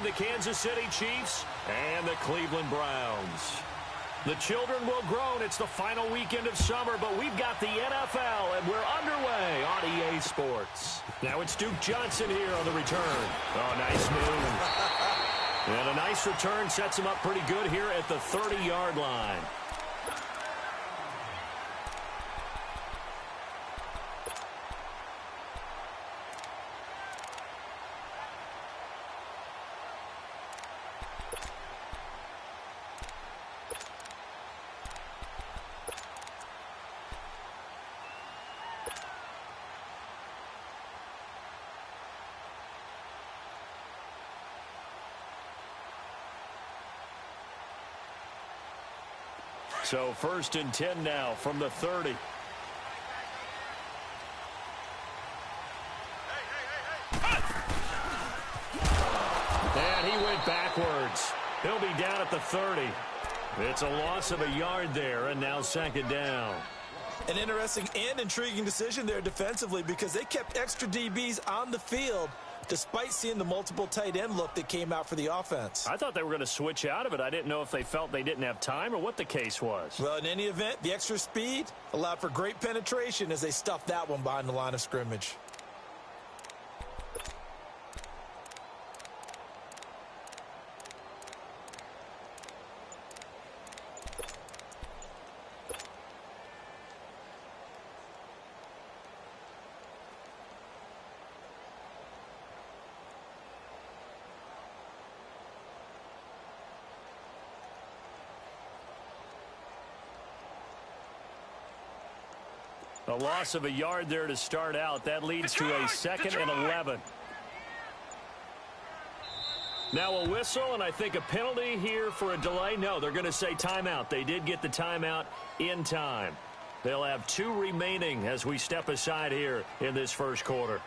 the Kansas City Chiefs and the Cleveland Browns. The children will groan. It's the final weekend of summer, but we've got the NFL, and we're underway on EA Sports. Now it's Duke Johnson here on the return. Oh, nice move. And a nice return sets him up pretty good here at the 30-yard line. So 1st and 10 now from the 30. And he went backwards. He'll be down at the 30. It's a loss of a yard there, and now 2nd down. An interesting and intriguing decision there defensively because they kept extra DBs on the field despite seeing the multiple tight end look that came out for the offense. I thought they were going to switch out of it. I didn't know if they felt they didn't have time or what the case was. Well, in any event, the extra speed allowed for great penetration as they stuffed that one behind the line of scrimmage. A loss of a yard there to start out. That leads to a 2nd and 11. Now a whistle, and I think a penalty here for a delay. No, they're going to say timeout. They did get the timeout in time. They'll have 2 remaining as we step aside here in this first quarter.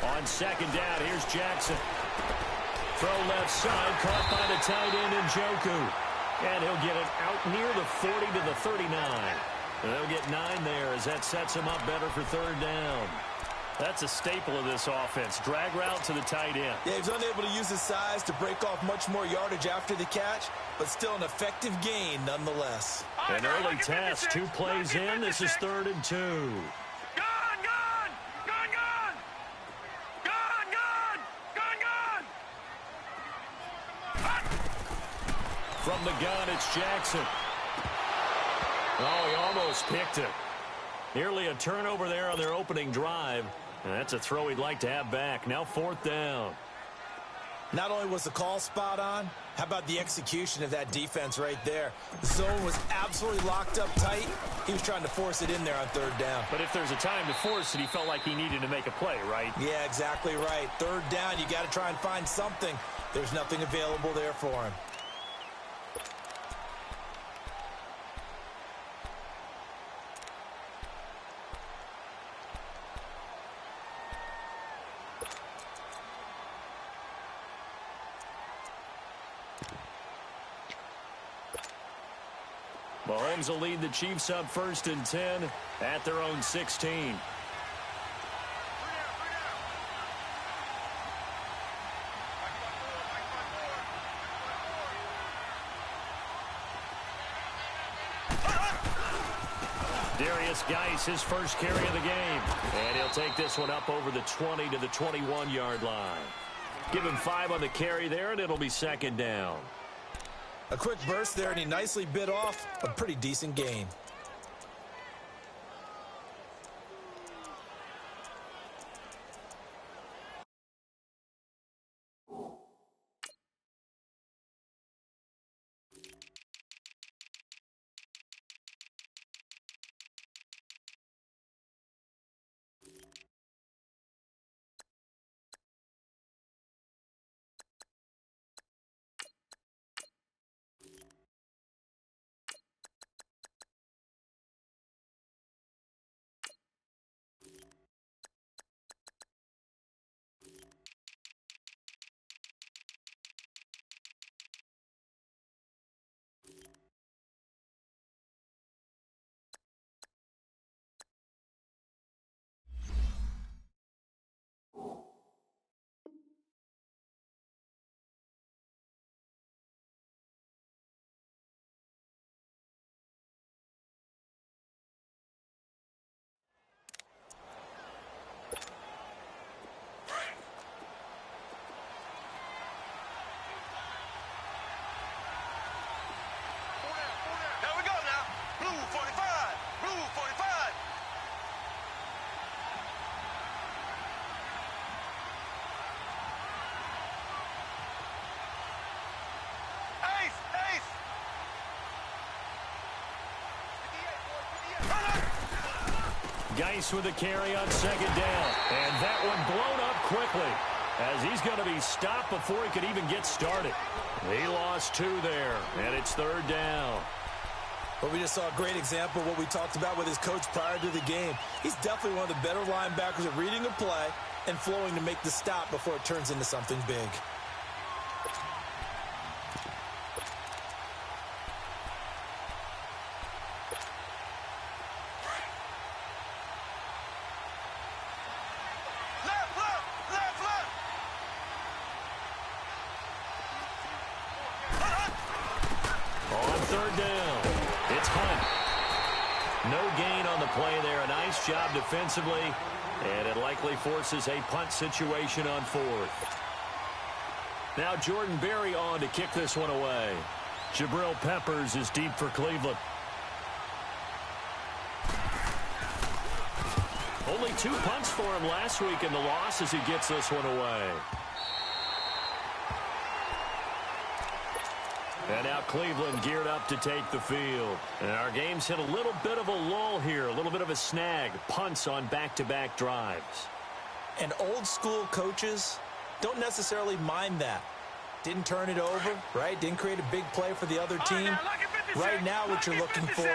On 2nd down, here's Jackson. Throw left side, caught by the tight end Njoku. And he'll get it out near the 40 to the 39. They'll get 9 there as that sets him up better for 3rd down. That's a staple of this offense. Drag route to the tight end. Yeah, he's unable to use his size to break off much more yardage after the catch, but still an effective gain nonetheless. An early test, 2 plays in. This is 3rd and 2. From the gun, it's Jackson. Oh, he almost picked it. Nearly a turnover there on their opening drive. And that's a throw he'd like to have back. Now 4th down. Not only was the call spot on, how about the execution of that defense right there? The zone was absolutely locked up tight. He was trying to force it in there on 3rd down. But if there's a time to force it, he felt like he needed to make a play, right? Yeah, exactly right. 3rd down, you got to try and find something. There's nothing available there for him. Mahomes will lead the Chiefs up 1st and 10 at their own 16. Geis, his first carry of the game. And he'll take this one up over the 20 to the 21-yard line. Give him 5 on the carry there, and it'll be 2nd down. A quick burst there, and he nicely bit off a pretty decent gain. Geis with a carry on 2nd down. And that one blown up quickly as he's going to be stopped before he could even get started. He lost 2 there, and it's 3rd down. Well, we just saw a great example of what we talked about with his coach prior to the game. He's definitely one of the better linebackers at reading a play and flowing to make the stop before it turns into something big. Job defensively, and it likely forces a punt situation on 4th. Now Jordan Berry on to kick this one away. Jabril Peppers is deep for Cleveland. Only 2 punts for him last week in the loss as he gets this one away. And now Cleveland geared up to take the field. And our game's hit a little bit of a lull here, a little bit of a snag. Punts on back-to-back drives. And old-school coaches don't necessarily mind that. Didn't turn it over, right? Didn't create a big play for the other team. Right now what you're looking for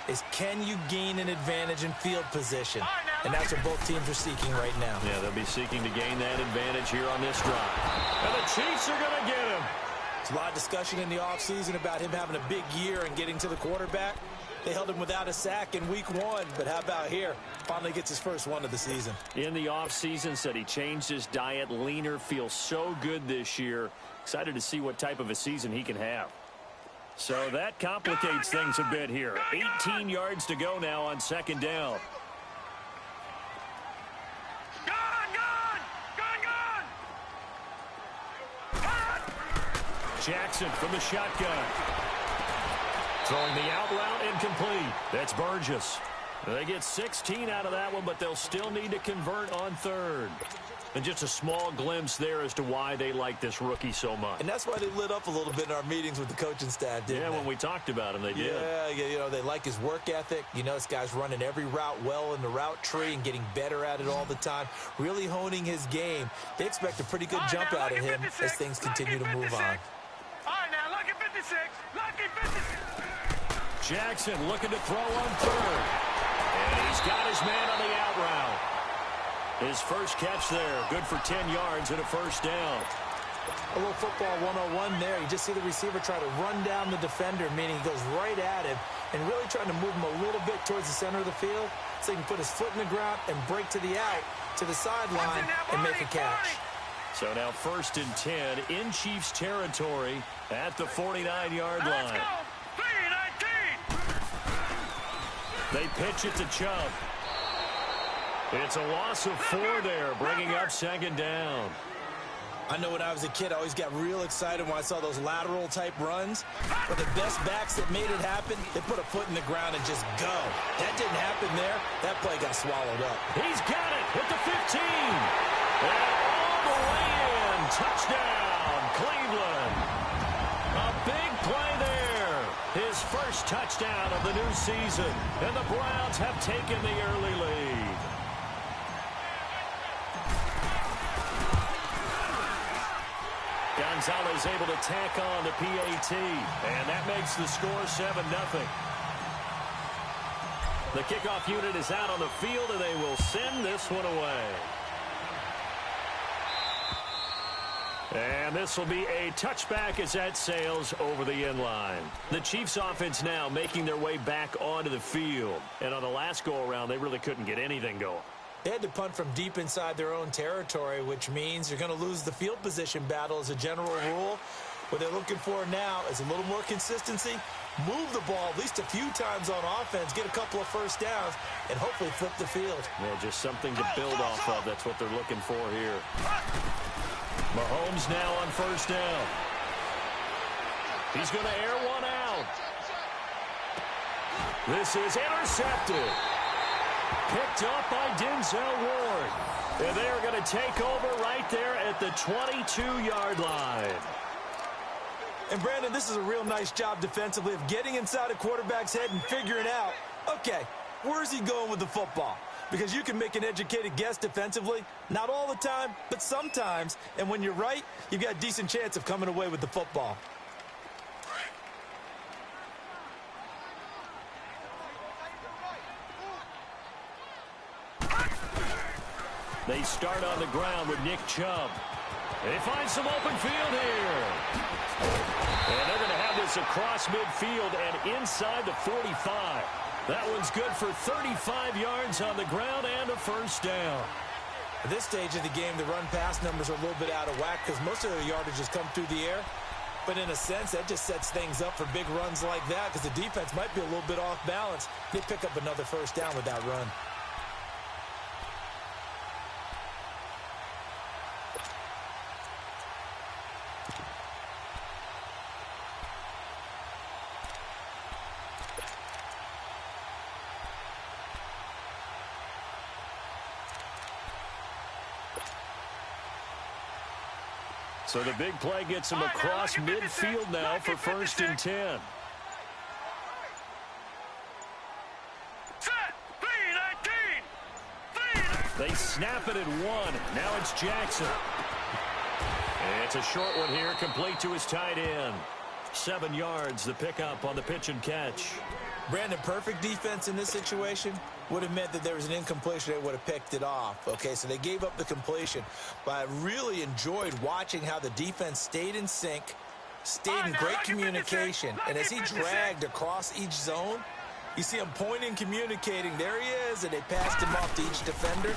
is, can you gain an advantage in field position? And that's what both teams are seeking right now. Yeah, they'll be seeking to gain that advantage here on this drive. And the Chiefs are going to get him. There's a lot of discussion in the offseason about him having a big year and getting to the quarterback. They held him without a sack in week 1, but how about here? Finally gets his first one of the season. In the offseason, said he changed his diet, leaner, feels so good this year. Excited to see what type of a season he can have. So that complicates things a bit here. 18 yards to go now on 2nd down. Jackson from the shotgun. Throwing the out route incomplete. That's Burgess. They get 16 out of that one, but they'll still need to convert on 3rd. And just a small glimpse there as to why they like this rookie so much. And that's why they lit up a little bit in our meetings with the coaching staff, didn't they? Yeah, when we talked about him, they did. Yeah, you know, they like his work ethic. You know, this guy's running every route well in the route tree and getting better at it all the time, really honing his game. They expect a pretty good jump out of him as things continue to move on. All right, now, lucky 56. Lucky 56. Jackson looking to throw on 3rd. And he's got his man on the out route. His first catch there, good for 10 yards and a 1st down. A little football 101 there. You just see the receiver try to run down the defender, meaning he goes right at him and really trying to move him a little bit towards the center of the field so he can put his foot in the ground and break to the out, to the sideline, and make a catch. So now 1st and 10 in Chiefs territory at the 49-yard line. They pitch it to Chubb. It's a loss of 4 there, bringing up 2nd down. I know when I was a kid, I always got real excited when I saw those lateral-type runs. But the best backs that made it happen, they put a foot in the ground and just go. That didn't happen there. That play got swallowed up. He's got it at the 15. And all the way in. Touchdown, Cleveland. A big play there. His first touchdown of the new season. And the Browns have taken the early lead. Gonzalez able to tack on the PAT, and that makes the score 7-0. The kickoff unit is out on the field, and they will send this one away. And this will be a touchback as that sails over the end line. The Chiefs offense now making their way back onto the field. And on the last go-around, they really couldn't get anything going. They had to punt from deep inside their own territory, which means you're going to lose the field position battle as a general rule. What they're looking for now is a little more consistency, move the ball at least a few times on offense, get a couple of first downs, and hopefully flip the field. Yeah, just something to build off of. That's what they're looking for here. Mahomes now on 1st down. He's going to air one out. This is intercepted. Picked up by Denzel Ward. And they are going to take over right there at the 22-yard line. And, Brandon, this is a real nice job defensively of getting inside a quarterback's head and figuring out, okay, where's he going with the football? Because you can make an educated guess defensively. Not all the time, but sometimes. And when you're right, you've got a decent chance of coming away with the football. They start on the ground with Nick Chubb. They find some open field here. And they're going to have this across midfield and inside the 45. That one's good for 35 yards on the ground and a first down. At this stage of the game, the run-pass numbers are a little bit out of whack because most of their yardage has come through the air. But in a sense, that just sets things up for big runs like that because the defense might be a little bit off balance. They pick up another first down with that run. So the big play gets him across midfield now for 1st and 10. They snap it at 1. Now it's Jackson. And it's a short one here, complete to his tight end. 7 yards, the pickup on the pitch and catch. Brandon, perfect defense in this situation would have meant that there was an incompletion. They would have picked it off. Okay, so they gave up the completion. But I really enjoyed watching how the defense stayed in sync, stayed in great communication. And as he dragged across each zone, you see him pointing, communicating. There he is, and they passed him off to each defender.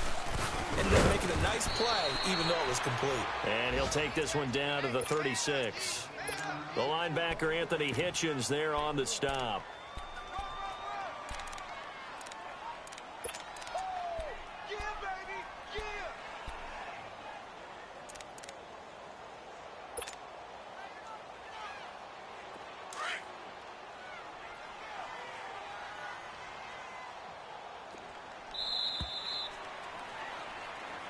Ended up making a nice play, even though it was complete. And he'll take this one down to the 36. The linebacker, Anthony Hitchens, there on the stop.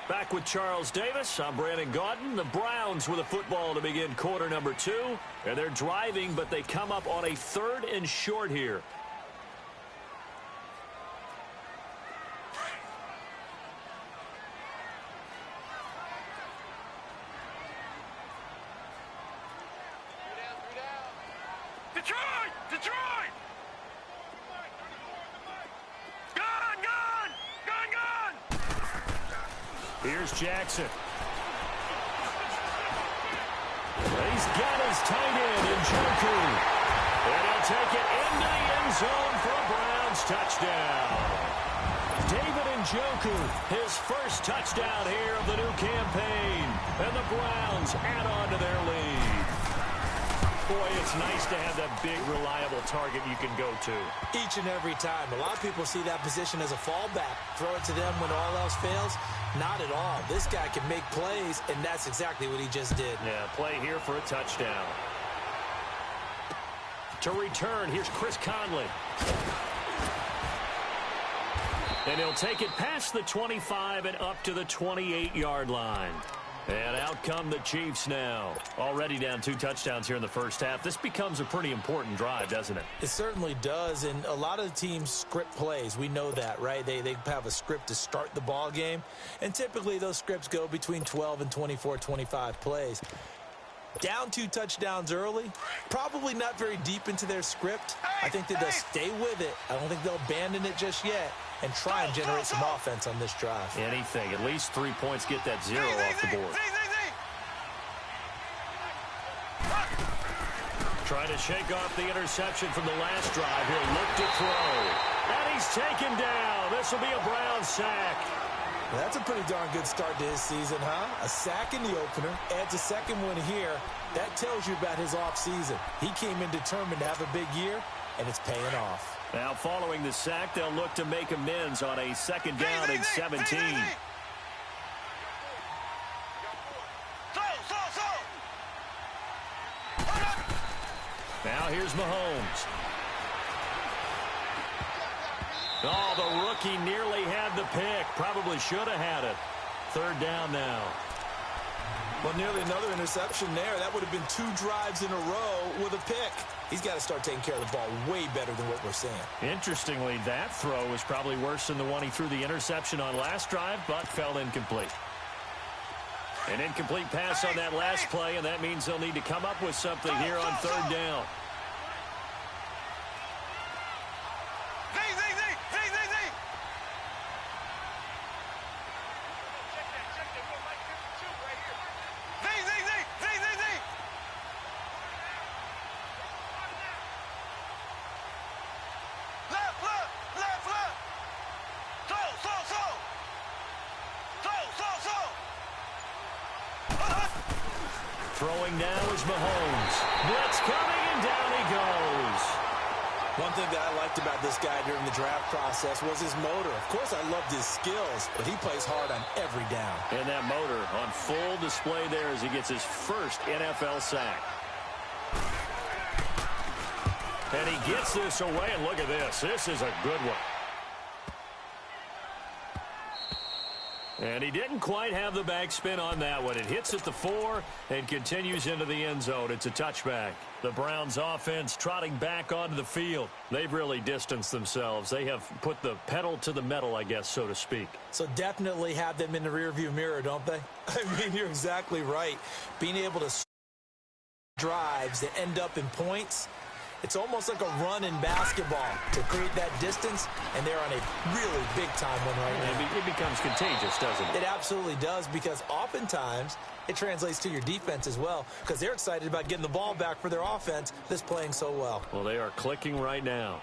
Back with Charles Davis, I'm Brandon Gaudin. The Browns with a football to begin quarter number 2. And they're driving, but they come up on a 3rd and short here. Detroit! Gone! Here's Jackson. He's got his tight end in Njoku. And he'll take it into the end zone for a Browns touchdown. David Njoku, his first touchdown here of the new campaign. And the Browns add on to their lead. Boy, it's nice to have that big, reliable target you can go to. Each and every time. A lot of people see that position as a fallback. Throw it to them when all else fails. Not at all. This guy can make plays, and that's exactly what he just did. Yeah, play here for a touchdown. To return, here's Chris Conley. And he'll take it past the 25 and up to the 28-yard line. And out come the Chiefs now. Already down 2 touchdowns here in the first half. This becomes a pretty important drive, doesn't it? It certainly does, and a lot of the teams script plays. We know that, right? They have a script to start the ball game, and typically those scripts go between 12 and 24, 25 plays. Down 2 touchdowns early, probably not very deep into their script. I think that they'll stay with it. I don't think they'll abandon it just yet and try and generate some offense on this drive. Anything. At least 3 points, get that 0 off the board. Trying to shake off the interception from the last drive. He'll look to throw. And he's taken down. This will be a Browns sack. Well, that's a pretty darn good start to his season, huh? A sack in the opener, adds a second one here. That tells you about his offseason. He came in determined to have a big year, and it's paying off. Now, following the sack, they'll look to make amends on a second down and 17. Now here's Mahomes. Oh, the rookie nearly had the pick. Probably should have had it. Third down now. Well, nearly another interception there. That would have been 2 drives in a row with a pick. He's got to start taking care of the ball way better than what we're seeing. Interestingly, that throw was probably worse than the one he threw the interception on last drive, but fell incomplete. An incomplete pass on that last play, and that means they'll need to come up with something here on third down. Throwing now is Mahomes. Blitz coming, and down he goes. One thing that I liked about this guy during the draft process was his motor. Of course, I loved his skills, but he plays hard on every down. And that motor on full display there as he gets his first NFL sack. And he gets this away, and look at this. This is a good one. And he didn't quite have the backspin on that one. It hits at the 4 and continues into the end zone. It's a touchback. The Browns offense trotting back onto the field. They've really distanced themselves. They have put the pedal to the metal, I guess, so to speak. So definitely have them in the rearview mirror, don't they? I mean, you're exactly right. Being able to drives that end up in points, it's almost like a run in basketball to create that distance, and they're on a really big-time one right now. It becomes contagious, doesn't it? It absolutely does, because oftentimes it translates to your defense as well, because they're excited about getting the ball back for their offense that's playing so well. Well, they are clicking right now.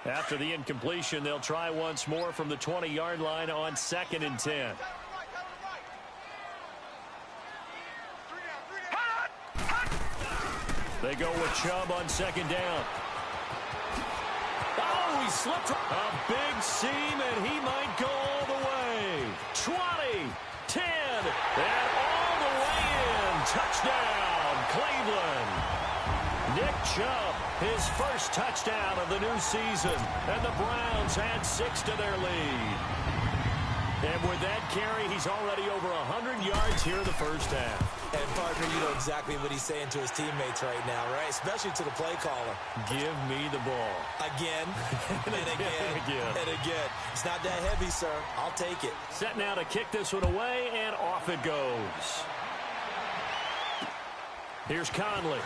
After the incompletion, they'll try once more from the 20-yard line on 2nd and 10. They go with Chubb on 2nd down. Oh, he slipped. A big seam, and he might go all the way. 20, 10, and all the way in. Touchdown, Cleveland. Nick Chubb, his first touchdown of the new season, and the Browns add 6 to their lead. And with that carry, he's already over 100 yards here in the first half. And, partner, you know exactly what he's saying to his teammates right now, right? Especially to the play caller. Give me the ball. Again, and again, and again. It's not that heavy, sir. I'll take it. Set now to kick this one away, and off it goes. Here's Conley.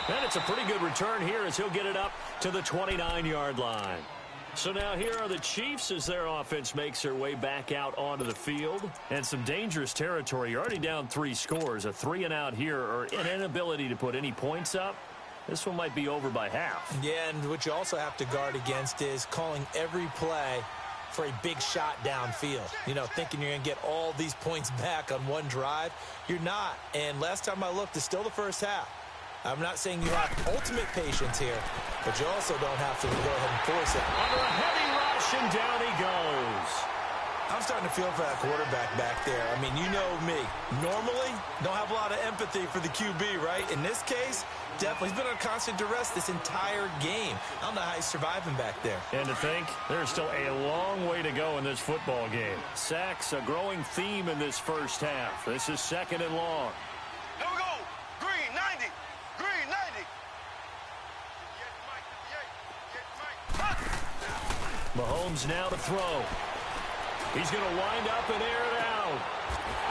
And it's a pretty good return here as he'll get it up to the 29-yard line. So now here are the Chiefs as their offense makes their way back out onto the field. And some dangerous territory. You're already down 3 scores. A 3-and-out here or an inability to put any points up. This one might be over by half. Yeah, and what you also have to guard against is calling every play for a big shot downfield. You know, thinking you're going to get all these points back on one drive. You're not. And last time I looked, it's still the first half. I'm not saying you have ultimate patience here, but you also don't have to go ahead and force it. Under a heavy rush, and down he goes. I'm starting to feel for that quarterback back there. I mean, you know me. Normally, don't have a lot of empathy for the QB, right? In this case, definitely. He's been on constant duress this entire game. I don't know how he's surviving back there. And to think, there's still a long way to go in this football game. Sacks, a growing theme in this first half. This is 2nd and long. Here we go. Green, 90. Green, 90. Mahomes now to throw. He's going to wind up and air it out.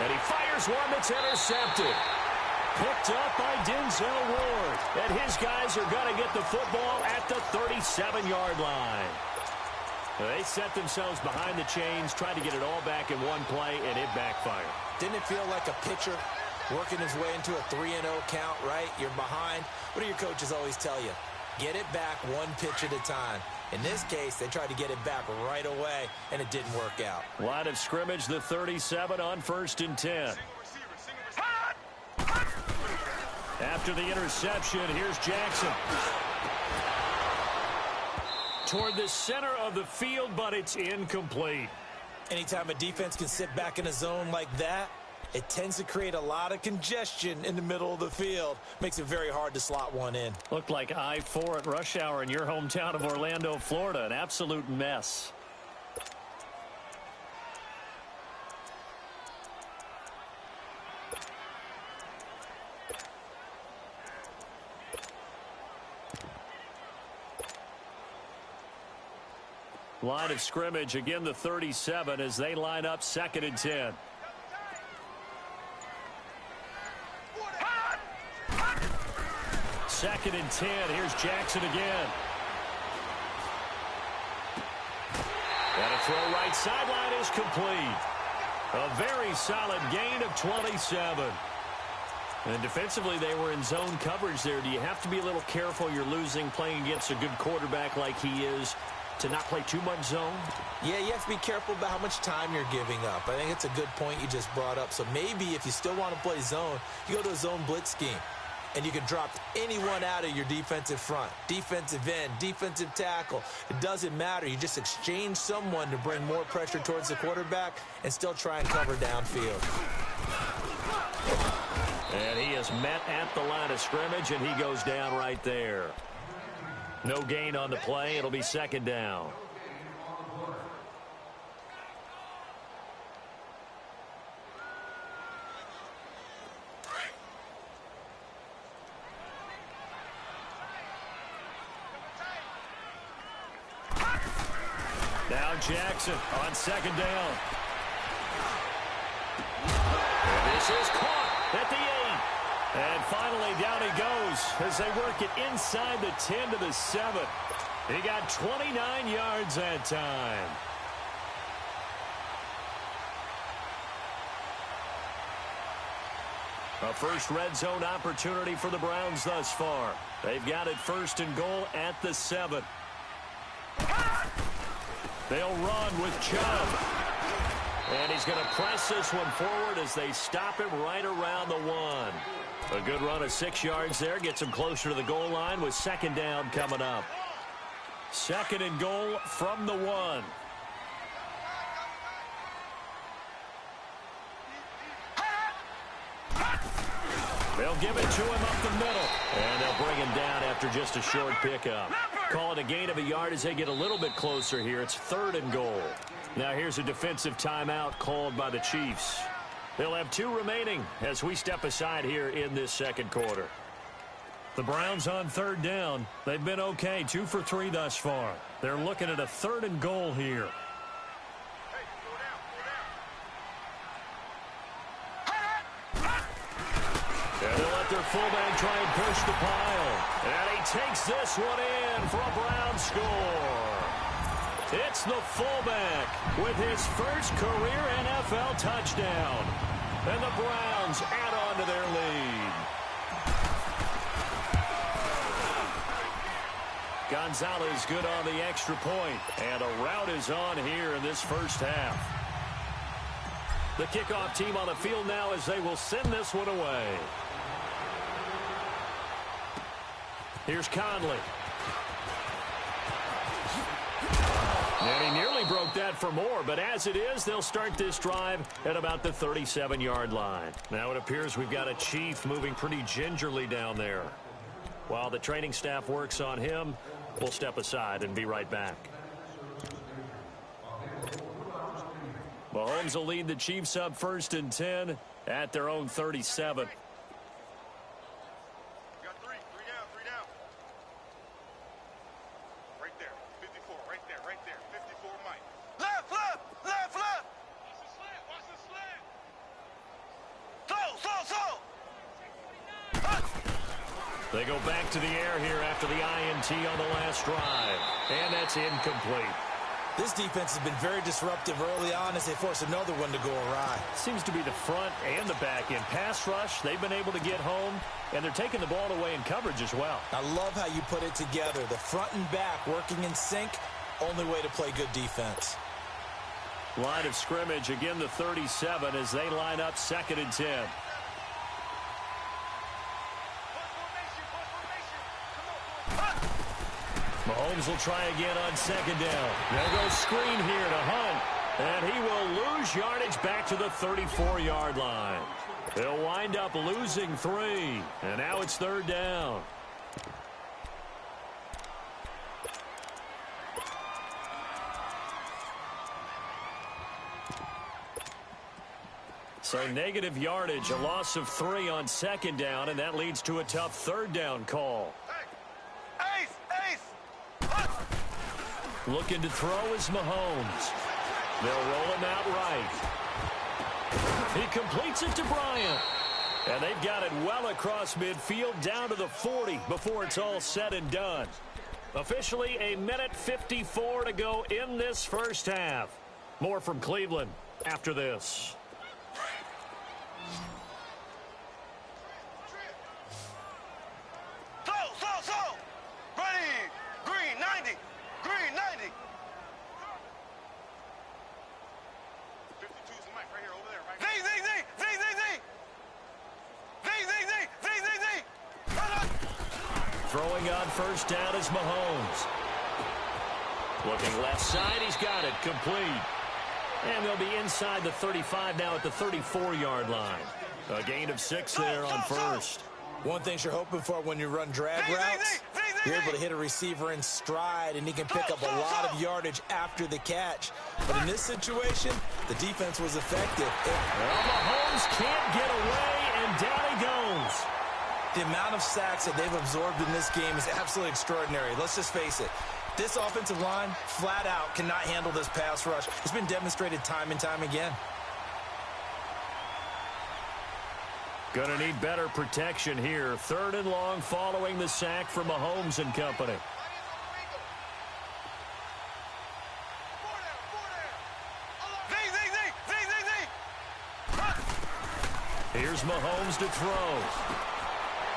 And he fires one that's intercepted. Picked up by Denzel Ward. And his guys are going to get the football at the 37-yard line. They set themselves behind the chains, tried to get it all back in one play, and it backfired. Didn't it feel like a pitcher working his way into a 3-0 count, right? You're behind. What do your coaches always tell you? Get it back one pitch at a time. In this case, they tried to get it back right away, and it didn't work out. Line of scrimmage, the 37 on 1st and 10. After the interception, here's Jackson. Toward the center of the field, but it's incomplete. Anytime a defense can sit back in a zone like that, it tends to create a lot of congestion in the middle of the field. Makes it very hard to slot one in. Looked like I-4 at rush hour in your hometown of Orlando, Florida. An absolute mess. Line of scrimmage, again the 37 as they line up 2nd and 10. Second and 10. Here's Jackson again. And a throw right sideline is complete. A very solid gain of 27. And defensively, they were in zone coverage there. Do you have to be a little careful? You're losing playing against a good quarterback like he is to not play too much zone? Yeah, you have to be careful about how much time you're giving up. I think it's a good point you just brought up. So maybe if you still want to play zone, you go to a zone blitz scheme. And you can drop anyone out of your defensive front, defensive end, defensive tackle. It doesn't matter. You just exchange someone to bring more pressure towards the quarterback and still try and cover downfield. And he is met at the line of scrimmage, and he goes down right there. No gain on the play. It'll be 2nd down. Now Jackson on 2nd down. And this is caught at the 8. And finally down he goes as they work it inside the 10 to the 7. He got 29 yards that time. A first red zone opportunity for the Browns thus far. They've got it 1st and goal at the 7. They'll run with Chubb. And he's going to press this one forward as they stop him right around the 1. A good run of 6 yards there. Gets him closer to the goal line with 2nd down coming up. 2nd and goal from the 1. They'll give it to him up the middle. And they'll bring him down after just a short pickup. Call it a gain of a yard as they get a little bit closer here. It's 3rd and goal. Now here's a defensive timeout called by the Chiefs. They'll have 2 remaining as we step aside here in this 2nd quarter. The Browns on 3rd down. They've been okay, 2 for 3 thus far. They're looking at a 3rd and goal here. And they'll let their fullback try and push the pile. And he takes this one in for a Brown score. It's the fullback with his first career NFL touchdown. And the Browns add on to their lead. Gonzalez good on the extra point. And a rout is on here in this first half. The kickoff team on the field now as they will send this one away. Here's Conley. And he nearly broke that for more, but as it is, they'll start this drive at about the 37-yard line. Now it appears we've got a Chief moving pretty gingerly down there. While the training staff works on him, we'll step aside and be right back. Mahomes will lead the Chiefs up 1st and 10 at their own 37. They go back to the air here after the INT on the last drive. And that's incomplete. This defense has been very disruptive early on as they force another one to go awry. Seems to be the front and the back end. Pass rush, they've been able to get home, and they're taking the ball away in coverage as well. I love how you put it together. The front and back working in sync, only way to play good defense. Line of scrimmage, again the 37 as they line up 2nd and 10. Mahomes will try again on 2nd down. They'll go screen here to Hunt. And he will lose yardage back to the 34-yard line. He'll wind up losing 3. And now it's 3rd down. So negative yardage, a loss of 3 on 2nd down, and that leads to a tough 3rd down call. Looking to throw is Mahomes. They'll roll him out right. He completes it to Bryant. And they've got it well across midfield down to the 40 before it's all said and done. Officially a minute 54 to go in this first half. More from Cleveland after this. Throwing on 1st down is Mahomes. Looking left side, he's got it complete. And they'll be inside the 35 now at the 34-yard line. A gain of 6 there on 1st. One thing you're hoping for when you run drag routes, you're able to hit a receiver in stride, and he can pick up a lot of yardage after the catch. But in this situation, the defense was effective. Well, Mahomes can't get away, and down he goes. The amount of sacks that they've absorbed in this game is absolutely extraordinary. Let's just face it. This offensive line, flat out, cannot handle this pass rush. It's been demonstrated time and time again. Going to need better protection here. 3rd and long following the sack from Mahomes and company. Here's Mahomes to throw.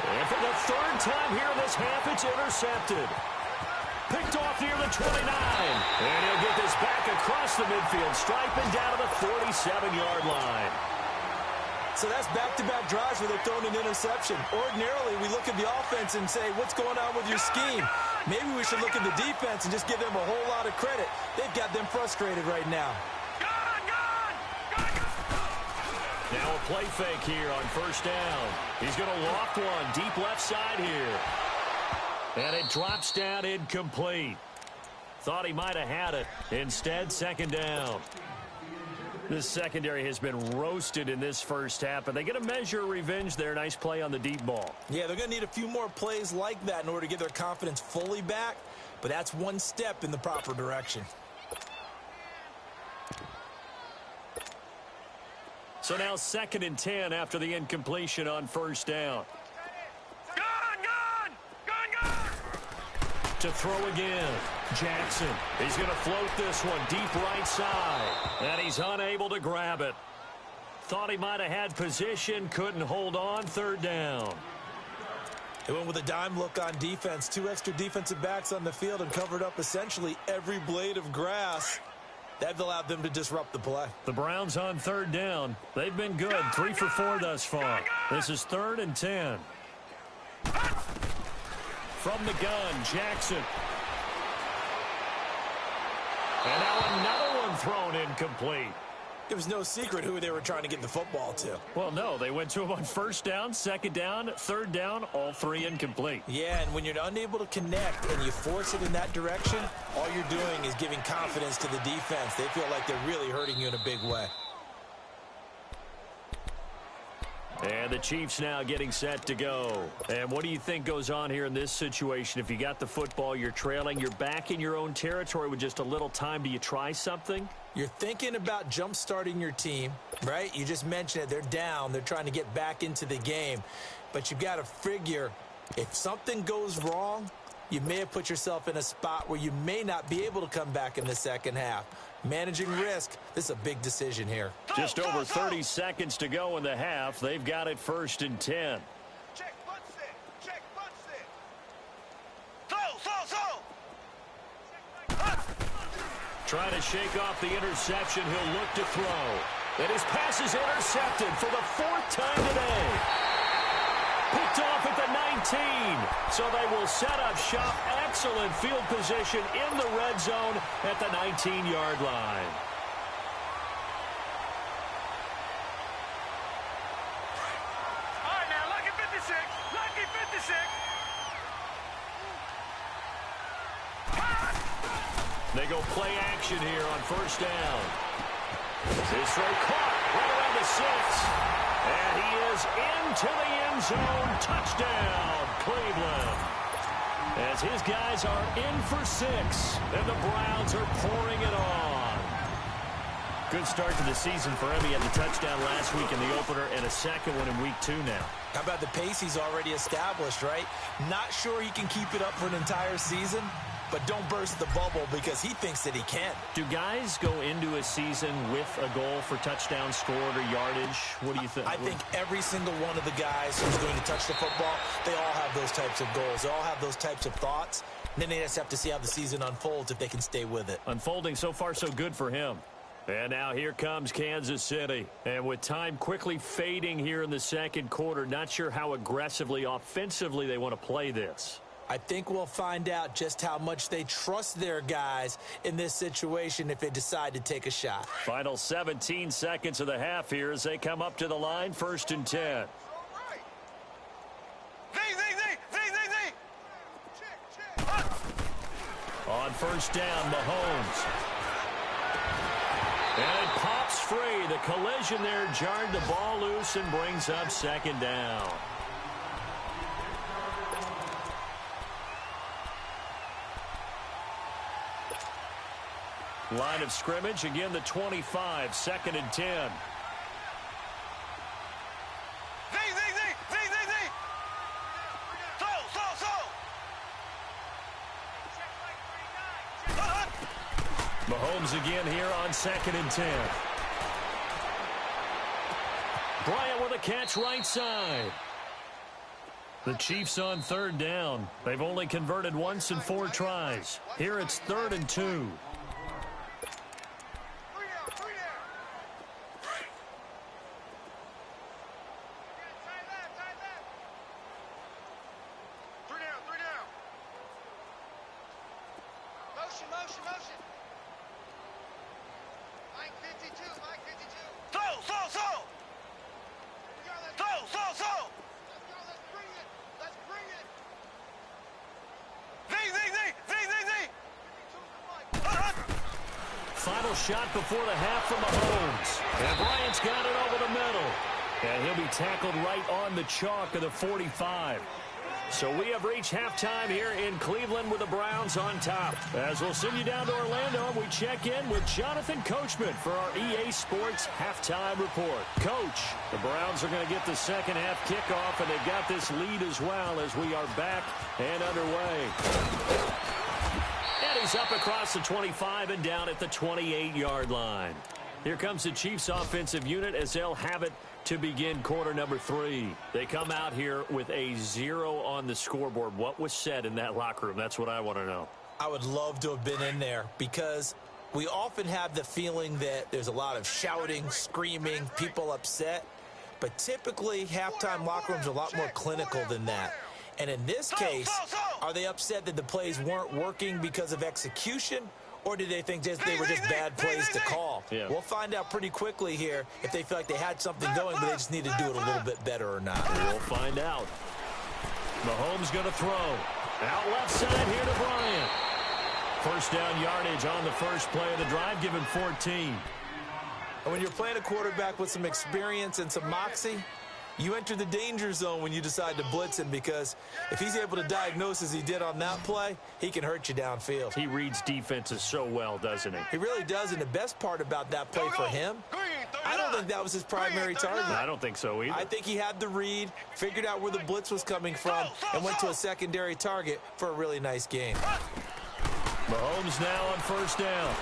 And for the 3rd time here in this half, it's intercepted. Picked off near the 29. And he'll get this back across the midfield stripe and down to the 47-yard line. So that's back-to-back drives where they're throwing an interception. Ordinarily, we look at the offense and say, what's going on with your scheme? Maybe we should look at the defense and just give them a whole lot of credit. They've got them frustrated right now. Now a play fake here on 1st down. He's going to loft one deep left side here. And it drops down incomplete. Thought he might have had it. Instead, 2nd down. This secondary has been roasted in this first half, and they get a measure of revenge there. Nice play on the deep ball. Yeah, they're going to need a few more plays like that in order to get their confidence fully back, but that's one step in the proper direction. So now 2nd and 10 after the incompletion on 1st down. To throw again. Jackson. He's going to float this one deep right side. And he's unable to grab it. Thought he might have had position. Couldn't hold on. Third down. They went with a dime look on defense. 2 extra defensive backs on the field and covered up essentially every blade of grass. That allowed them to disrupt the play. The Browns on third down. They've been good. 3 for 4 thus far. This is 3rd and 10. From the gun, Jackson. And now another one thrown incomplete. It was no secret who they were trying to get the football to. Well, no, they went to him on first down, second down, third down, all 3 incomplete. Yeah, and when you're unable to connect and you force it in that direction, all you're doing is giving confidence to the defense. They feel like they're really hurting you in a big way. And the Chiefs now getting set to go. And what do you think goes on here in this situation? If you got the football, you're trailing, you're back in your own territory with just a little time. Do you try something? You're thinking about jump-starting your team, right? You just mentioned it. They're down. They're trying to get back into the game. But you've got to figure if something goes wrong, you may have put yourself in a spot where you may not be able to come back in the second half. Managing risk, this is a big decision here. Just over 30 seconds to go in the half. They've got it 1st and 10. Check, punch it. Check, punch it. Throw. Trying to shake off the interception. He'll look to throw. And his pass is intercepted for the 4th time today. Picked off at the 19. So they will set up shop. Excellent field position in the red zone at the 19-yard line. All right, now, lucky 56. Lucky 56. They go play action here on first down. This throw caught right around the 6. And he is into the end zone. Touchdown, Cleveland. As his guys are in for 6. And the Browns are pouring it on. Good start to the season for him. He had the touchdown last week in the opener and a second one in week 2 now. How about the pace he's already established, right? Not sure he can keep it up for an entire season, but don't burst the bubble because he thinks that he can. Do guys go into a season with a goal for touchdowns scored or yardage? What do you think? I think every single one of the guys who's going to touch the football, they all have those types of goals. They all have those types of thoughts. And then they just have to see how the season unfolds if they can stay with it. Unfolding so far so good for him. And now here comes Kansas City. And with time quickly fading here in the second quarter, not sure how aggressively, offensively they want to play this. I think we'll find out just how much they trust their guys in this situation if they decide to take a shot. Final 17 seconds of the half here as they come up to the line, 1st and 10. On first down, Mahomes. And it pops free. The collision there jarred the ball loose and brings up 2nd down. Line of scrimmage, again the 25, 2nd and 10. Mahomes again here on 2nd and 10. Bryant with a catch right side. The Chiefs on 3rd down. They've only converted once in 4 tries. Here it's 3rd and 2. Final shot before the half from Mahomes. And Bryant's got it over the middle. And he'll be tackled right on the chalk of the 45. So we have reached halftime here in Cleveland with the Browns on top. As we'll send you down to Orlando, and we check in with Jonathan Coachman for our EA Sports Halftime Report. Coach, the Browns are going to get the second half kickoff, and they've got this lead as well as we are back and underway. And he's up across the 25 and down at the 28-yard line. Here comes the Chiefs offensive unit as they'll have it to begin quarter number 3. They come out here with a 0 on the scoreboard. What was said in that locker room? That's what I want to know. I would love to have been in there because we often have the feeling that there's a lot of shouting, screaming, people upset. But typically, halftime locker rooms are a lot more clinical than that. And in this case, are they upset that the plays weren't working because of execution? Or did they think they were just bad plays to call? Yeah. We'll find out pretty quickly here if they feel like they had something going, but they just need to do it a little bit better or not. We'll find out. Mahomes going to throw. Out left side here to Bryant. First down yardage on the first play of the drive. Give him 14. And when you're playing a quarterback with some experience and some moxie, you enter the danger zone when you decide to blitz him, because if he's able to diagnose as he did on that play, he can hurt you downfield. He reads defenses so well, doesn't he? He really does, and the best part about that play for him, I don't think that was his primary target. I don't think so either. I think he had the read, figured out where the blitz was coming from, and went to a secondary target for a really nice game. Mahomes now on first down.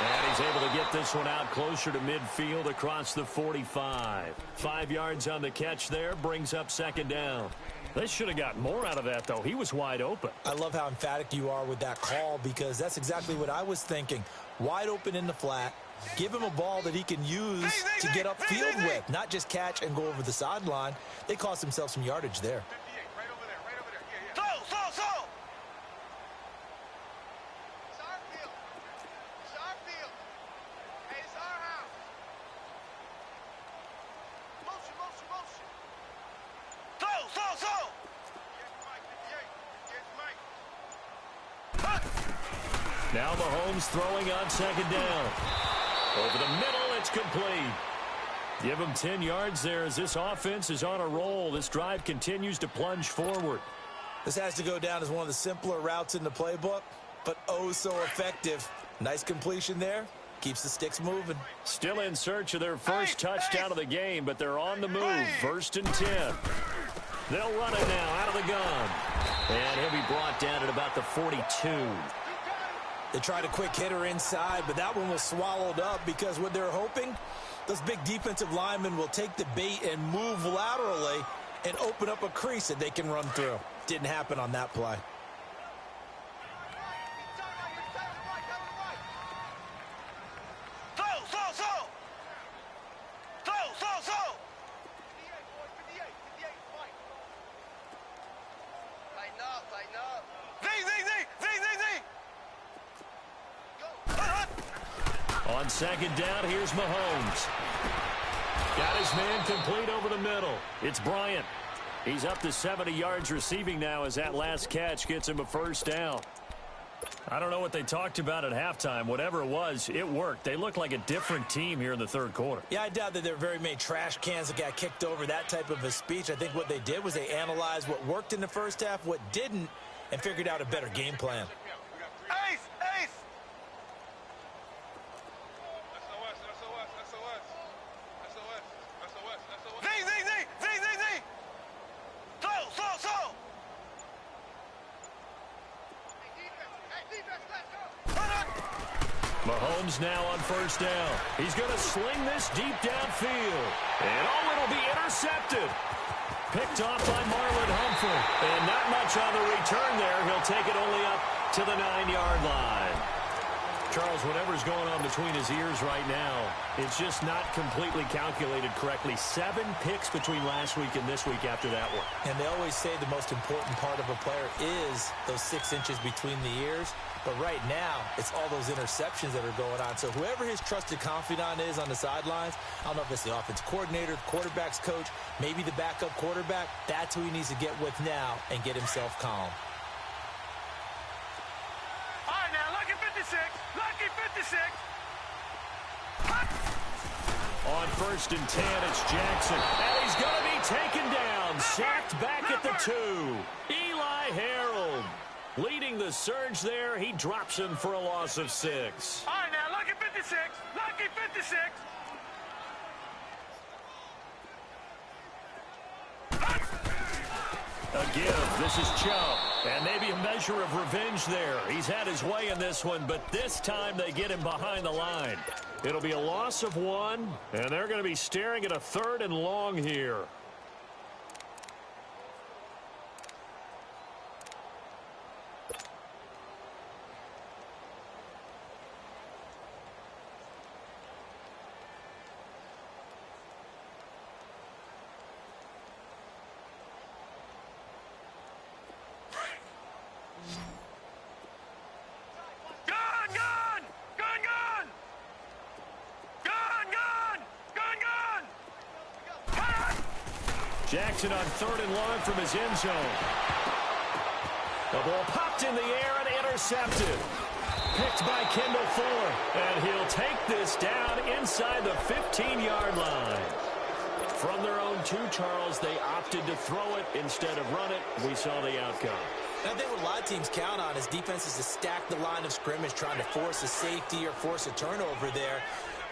And he's able to get this one out closer to midfield across the 45. 5 yards on the catch there, brings up second down. They should have got more out of that, though. He was wide open. I love how emphatic you are with that call, because that's exactly what I was thinking. Wide open in the flat. Give him a ball that he can use to get upfield with, not just catch and go over the sideline. They cost themselves some yardage there. Now Mahomes throwing on second down. Over the middle, it's complete. Give him 10 yards there as this offense is on a roll. This drive continues to plunge forward. This has to go down as one of the simpler routes in the playbook, but oh so effective. Nice completion there. Keeps the sticks moving. Still in search of their first touchdown of the game, but they're on the move. First and 10. They'll run it now out of the gun. And he'll be brought down at about the 42. They tried a quick hitter inside, but that one was swallowed up because what they're hoping, those big defensive linemen will take the bait and move laterally and open up a crease that they can run through. Didn't happen on that play. On second down, here's Mahomes. Got his man complete over the middle. It's Bryant. He's up to 70 yards receiving now as that last catch gets him a first down. I don't know what they talked about at halftime. Whatever it was, it worked. They look like a different team here in the third quarter. Yeah, I doubt that there were very many trash cans that got kicked over, that type of a speech. I think what they did was they analyzed what worked in the first half, what didn't, and figured out a better game plan. Ace! Ace! Mahomes now on first down. He's going to sling this deep downfield. And oh, it'll be intercepted. Picked off by Marlon Humphrey. And not much on the return there. He'll take it only up to the 9-yard line. Charles, whatever's going on between his ears right now, it's just not completely calculated correctly. 7 picks between last week and this week after that one. And they always say the most important part of a player is those 6 inches between the ears. But right now, it's all those interceptions that are going on. So whoever his trusted confidant is on the sidelines, I don't know if it's the offense coordinator, the quarterback's coach, maybe the backup quarterback, that's who he needs to get with now and get himself calm. All right, now, lucky 56. Lucky 56. On first and 10, it's Jackson. And he's going to be taken down Browns sacked back at the 2. Eli Harold leading the surge there. He drops him for a loss of 6. All right, now, lucky 56. Lucky 56. A give. This is Chubb. And maybe a measure of revenge there. He's had his way in this one, but this time they get him behind the line. It'll be a loss of 1, and they're going to be staring at a 3rd and long here. Jackson on 3rd and long from his end zone. The ball popped in the air and intercepted. Picked by Kendall Fuller. And he'll take this down inside the 15-yard line. From their own 2, Charles, they opted to throw it instead of run it. We saw the outcome. I think what a lot of teams count on is defenses to stack the line of scrimmage, trying to force a safety or force a turnover there.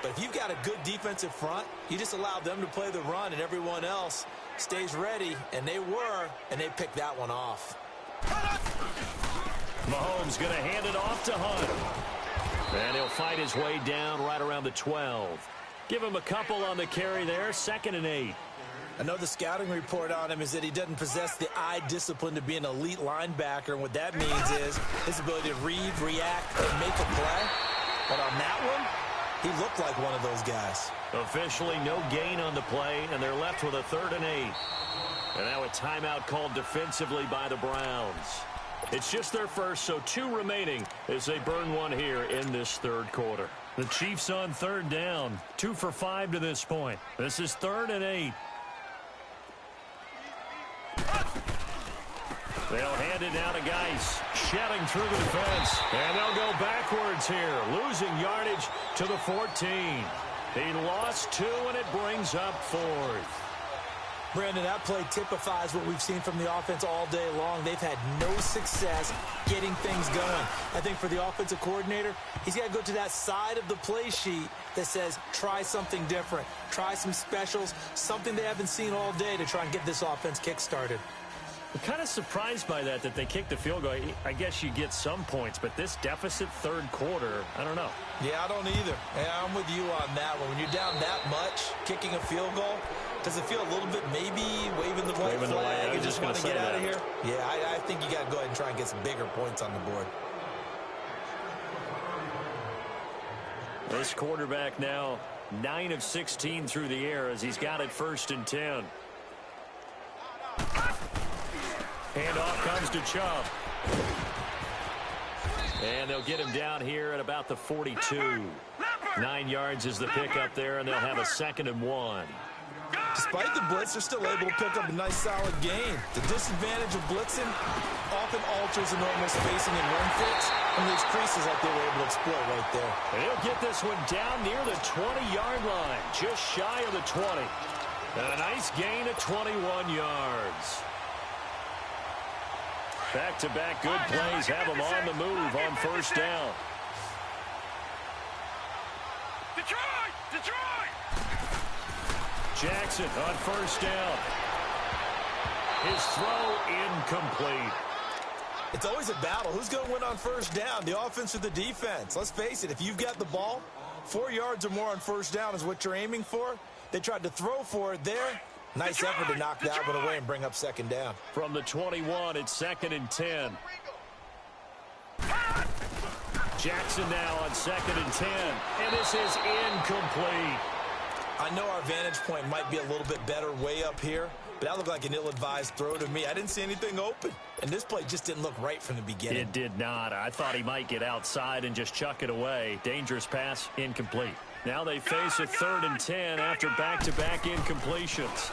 But if you've got a good defensive front, you just allow them to play the run and everyone else stays ready, and they were, and they picked that one off. Mahomes going to hand it off to Hunt. And he'll fight his way down right around the 12. Give him a couple on the carry there, 2nd and 8. I know the scouting report on him is that he doesn't possess the eye discipline to be an elite linebacker, and what that means is his ability to read, react, and make a play. But on that one, he looked like one of those guys. Officially no gain on the play, and they're left with a 3rd and 8. And now a timeout called defensively by the Browns. It's just their first, so 2 remaining as they burn one here in this 3rd quarter. The Chiefs on 3rd down, 2 for 5 to this point. This is 3rd and 8. They'll hand it down to Geis, shedding through the defense, and they'll go backwards here, losing yardage to the 14. He lost 2, and it brings up 4th. Brandon, that play typifies what we've seen from the offense all day long. They've had no success getting things going. I think for the offensive coordinator, he's got to go to that side of the play sheet that says, try something different, try some specials, something they haven't seen all day to try and get this offense kick-started. I'm kind of surprised by that they kicked the field goal. I guess you get some points, but this deficit 3rd quarter, I don't know. Yeah, I don't either. Yeah, I'm with you on that one. When you're down that much, kicking a field goal, does it feel a little bit maybe waving the white flag and just want to get out of here? Yeah, I think you got to go ahead and try and get some bigger points on the board. This quarterback now 9 of 16 through the air as he's got it 1st and 10. Handoff comes to Chubb. And they'll get him down here at about the 42. 9 yards is the pickup there, and they'll have a 2nd and 1. Despite the blitz, they're still able to pick up a nice solid gain. The disadvantage of blitzing often alters the normal spacing and run fits, and these creases like they were able to exploit right there. And he'll get this one down near the 20-yard line, just shy of the 20. And a nice gain of 21 yards. Back-to-back good plays have them on the move on 1st down. Detroit! Jackson on 1st down. His throw incomplete. It's always a battle. Who's going to win on 1st down, the offense or the defense? Let's face it, if you've got the ball, 4 yards or more on 1st down is what you're aiming for. They tried to throw for it there. Nice effort to knock that one away and bring up 2nd down. From the 21, it's 2nd and 10. Jackson now on 2nd and 10. And this is incomplete. I know our vantage point might be a little bit better way up here, but that looked like an ill-advised throw to me. I didn't see anything open, and this play just didn't look right from the beginning. It did not. I thought he might get outside and just chuck it away. Dangerous pass, incomplete. Now they face a 3rd and 10 after back-to-back incompletions.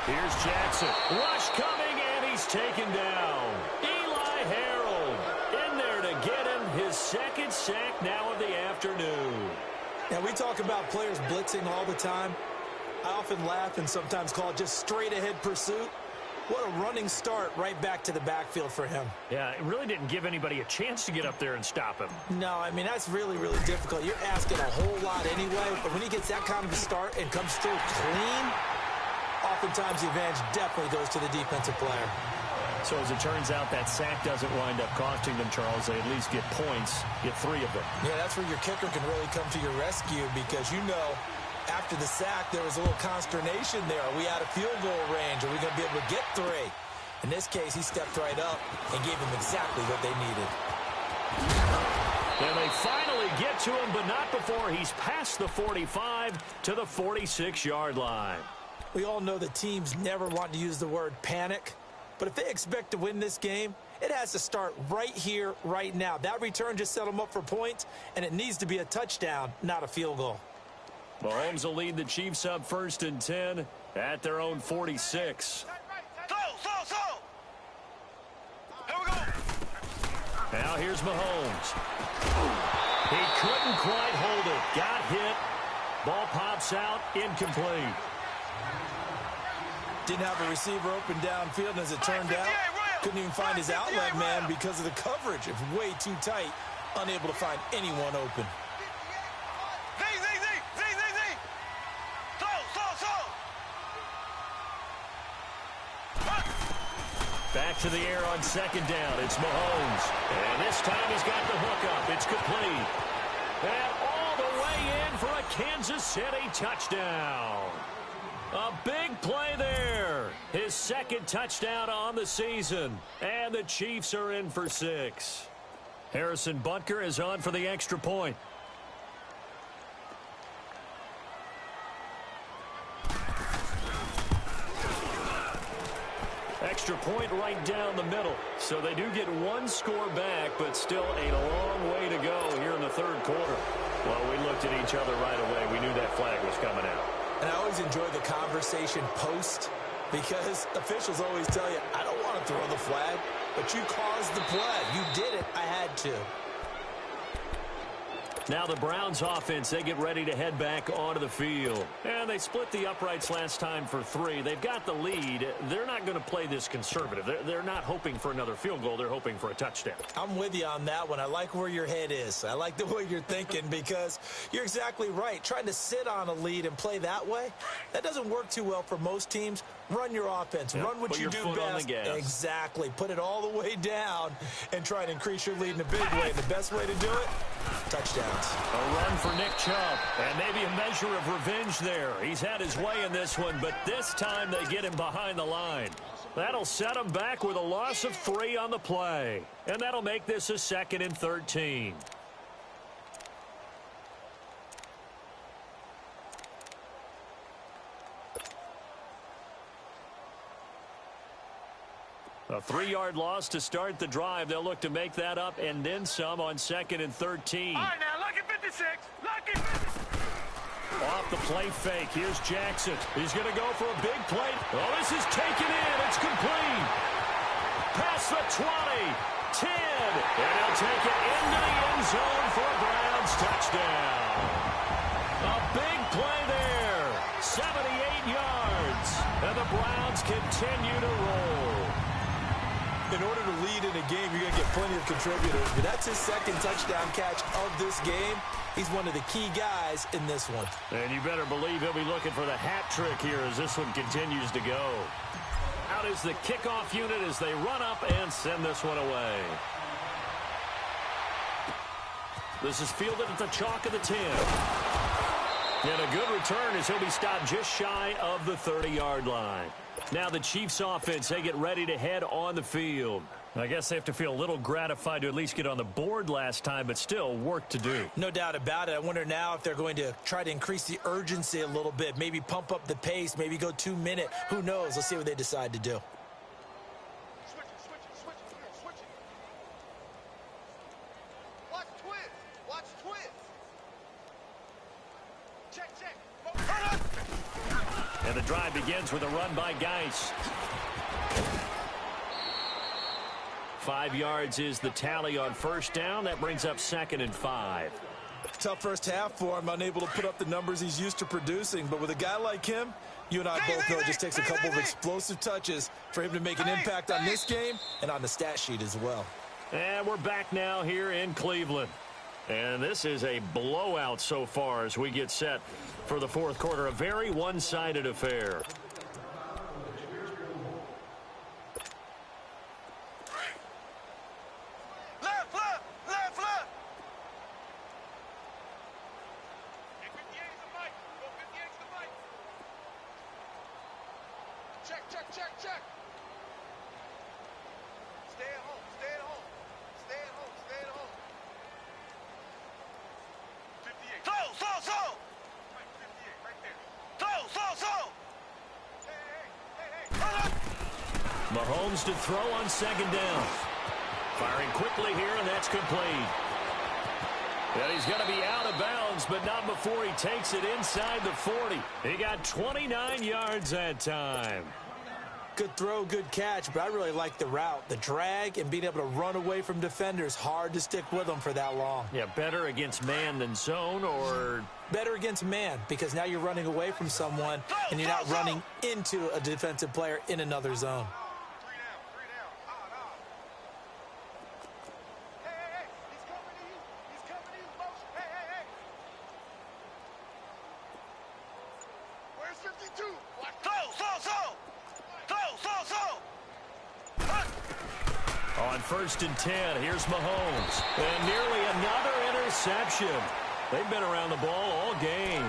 Here's Jackson. Rush coming, and he's taken down. Eli Harold in there to get him his 2nd sack now of the afternoon. Now, we talk about players blitzing all the time. I often laugh and sometimes call it just straight-ahead pursuit. What a running start right back to the backfield for him. Yeah, it really didn't give anybody a chance to get up there and stop him. No, I mean, that's really, really difficult. You're asking a whole lot anyway, but when he gets that kind of a start and comes through clean, oftentimes the advantage definitely goes to the defensive player. So as it turns out, that sack doesn't wind up costing them, Charles. They at least get points, get 3 of them. Yeah, that's where your kicker can really come to your rescue because, you know, after the sack, there was a little consternation there. Are we out of field goal range? Are we going to be able to get 3? In this case, he stepped right up and gave them exactly what they needed. And they finally get to him, but not before he's past the 45 to the 46-yard line. We all know that teams never want to use the word panic, but if they expect to win this game, it has to start right here, right now. That return just set them up for points, and it needs to be a touchdown, not a field goal. Mahomes will lead the Chiefs up 1st and 10 at their own 46. Throw! Here we go! Now here's Mahomes. He couldn't quite hold it. Got hit. Ball pops out. Incomplete. Didn't have a receiver open downfield, and as it turned out, couldn't even find his outlet man because of the coverage. It was way too tight, unable to find anyone open. Back to the air on 2nd down. It's Mahomes. And this time he's got the hook up. It's complete. And all the way in for a Kansas City touchdown. A big play there. His 2nd touchdown on the season. And the Chiefs are in for 6. Harrison Butker is on for the extra point. Extra point right down the middle. So they do get 1 score back, but still a long way to go here in the 3rd quarter. Well, we looked at each other right away. We knew that flag was coming out. And I always enjoy the conversation post because officials always tell you, I don't want to throw the flag, but you caused the play. You did it. I had to. Now the Browns offense, they get ready to head back onto the field. And they split the uprights last time for 3. They've got the lead. They're not going to play this conservative. They're not hoping for another field goal. They're hoping for a touchdown. I'm with you on that one. I like where your head is. I like the way you're thinking because you're exactly right. Trying to sit on a lead and play that way, that doesn't work too well for most teams. Run your offense. Yep. Run what you do best. On the gas. Exactly. Put it all the way down and try and increase your lead in a big way. The best way to do it, touchdowns. A run for Nick Chubb, and maybe a measure of revenge there. He's had his way in this one, but this time they get him behind the line. That'll set him back with a loss of 3 on the play, and that'll make this a 2nd and 13. A 3-yard loss to start the drive. They'll look to make that up and then some on 2nd and 13. All right, now, lucky 56. Lucky 56. Off the play fake. Here's Jackson. He's going to go for a big play. Oh, this is taken in. It's complete. Past the 20. 10. And he'll take it into the end zone for a Browns touchdown. A big play there. 78 yards. And the Browns continue to roll. In order to lead in a game, you're going to get plenty of contributors. But that's his 2nd touchdown catch of this game. He's one of the key guys in this one. And you better believe he'll be looking for the hat trick here as this one continues to go. Out is the kickoff unit as they run up and send this one away. This is fielded at the chalk of the 10. And a good return as he'll be stopped just shy of the 30-yard line. Now the Chiefs offense, they get ready to head on the field. I guess they have to feel a little gratified to at least get on the board last time, but still work to do. No doubt about it. I wonder now if they're going to try to increase the urgency a little bit, maybe pump up the pace, maybe go 2-minute. Who knows? Let's see what they decide to do. Switch it. Watch twist. Check. And the drive begins with a run by Geis. 5 yards is the tally on 1st down. That brings up 2nd and 5. Tough first half for him, unable to put up the numbers he's used to producing. But with a guy like him, you and I both know it just takes a couple of explosive touches for him to make an impact on this game and on the stat sheet as well. And we're back now here in Cleveland. And this is a blowout so far as we get set for the fourth quarter. A very one-sided affair. Check. Stay at home. Stay at home. 58. Slow. Right, 58, right there. Slow. Hey. Mahomes to throw on second down. Firing quickly here, and that's complete. And he's going to be out of bounds, but not before he takes it inside the 40. He got 29 yards that time. Good throw, good catch, but I really like the route. The drag and being able to run away from defenders, hard to stick with them for that long. Yeah, better against man than zone, or better against man, because now you're running away from someone and you're not running into a defensive player in another zone. 3 down. Hey. He's coming to you. Motion. Hey. Where's 52? Slow. On 1st and 10, here's Mahomes. And nearly another interception. They've been around the ball all game.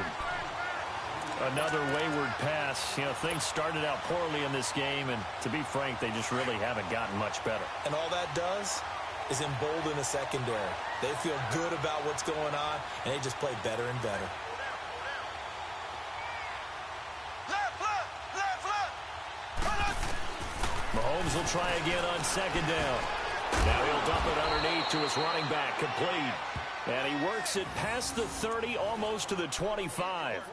Another wayward pass. You know, things started out poorly in this game, and to be frank, they just really haven't gotten much better. And all that does is embolden the secondary. They feel good about what's going on, and they just play better and better. Mahomes will try again on second down. Now he'll dump it underneath to his running back, complete. And he works it past the 30, almost to the 25.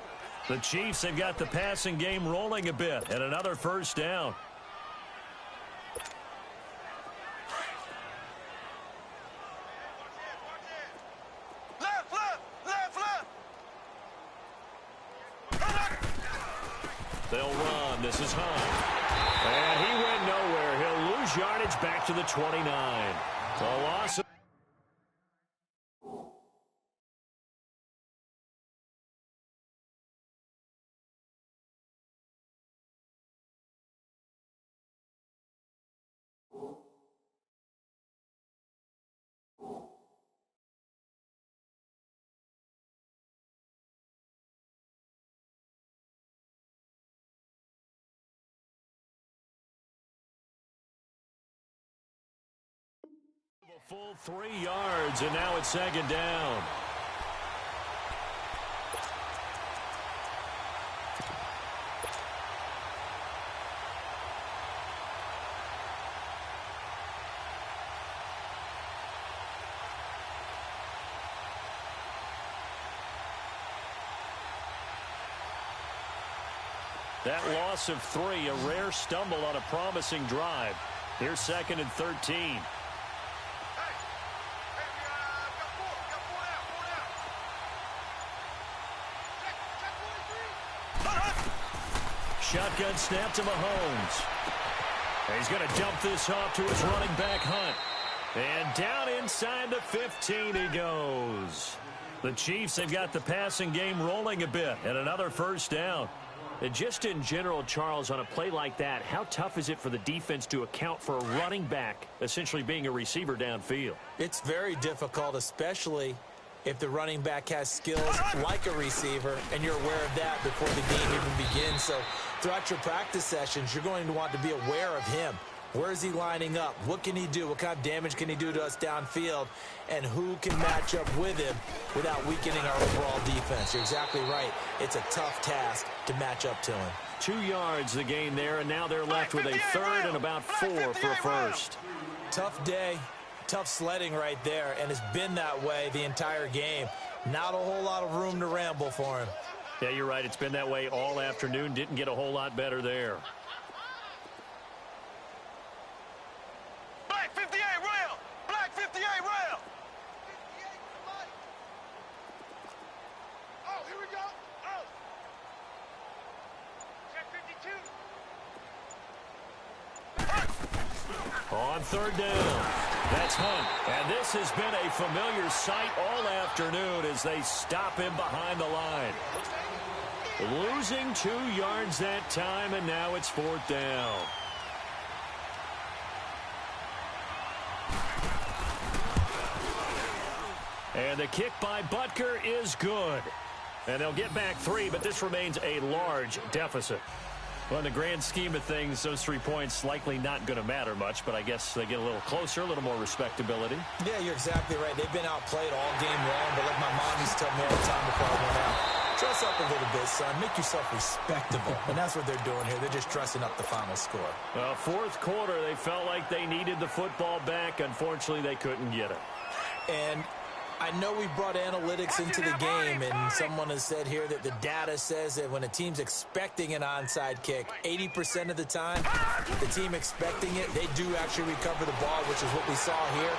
The Chiefs have got the passing game rolling a bit, and another first down. They'll run. This is Hunt. And he went nowhere. He'll lose yardage back to the 29. A loss of a full 3 yards, and now it's second down. That loss of 3, a rare stumble on a promising drive. Here's 2nd and 13. Shotgun snap to Mahomes. He's going to dump this off to his running back, Hunt. And down inside the 15 he goes. The Chiefs have got the passing game rolling a bit, and another first down. And just in general, Charles, on a play like that, how tough is it for the defense to account for a running back essentially being a receiver downfield? It's very difficult, especially if the running back has skills like a receiver, and you're aware of that before the game even begins. So throughout your practice sessions, you're going to want to be aware of him. Where is he lining up? What can he do? What kind of damage can he do to us downfield? And who can match up with him without weakening our overall defense? You're exactly right. It's a tough task to match up to him. 2 yards the gain there, and now they're left with a third and about 4 for a first. Tough day, tough sledding right there, and it's been that way the entire game. Not a whole lot of room to ramble for him. Yeah, you're right. It's been that way all afternoon. Didn't get a whole lot better there. Black 58 rail! Black 58 rail! On third down, that's Hunt. And this has been a familiar sight all afternoon as they stop him behind the line. Losing 2 yards that time, and now it's 4th down. And the kick by Butker is good. And they'll get back 3, but this remains a large deficit. Well, in the grand scheme of things, those 3 points likely not going to matter much, but I guess they get a little closer, a little more respectability. Yeah, you're exactly right. They've been outplayed all game long, but like my mom used to tell me all the time before I went out, dress up a little bit, son. Make yourself respectable. And that's what they're doing here. They're just dressing up the final score. Well, 4th quarter, they felt like they needed the football back. Unfortunately, they couldn't get it. And I know we brought analytics into the game, and someone has said here that the data says that when a team's expecting an onside kick, 80% of the time, the team expecting it, they do actually recover the ball, which is what we saw here.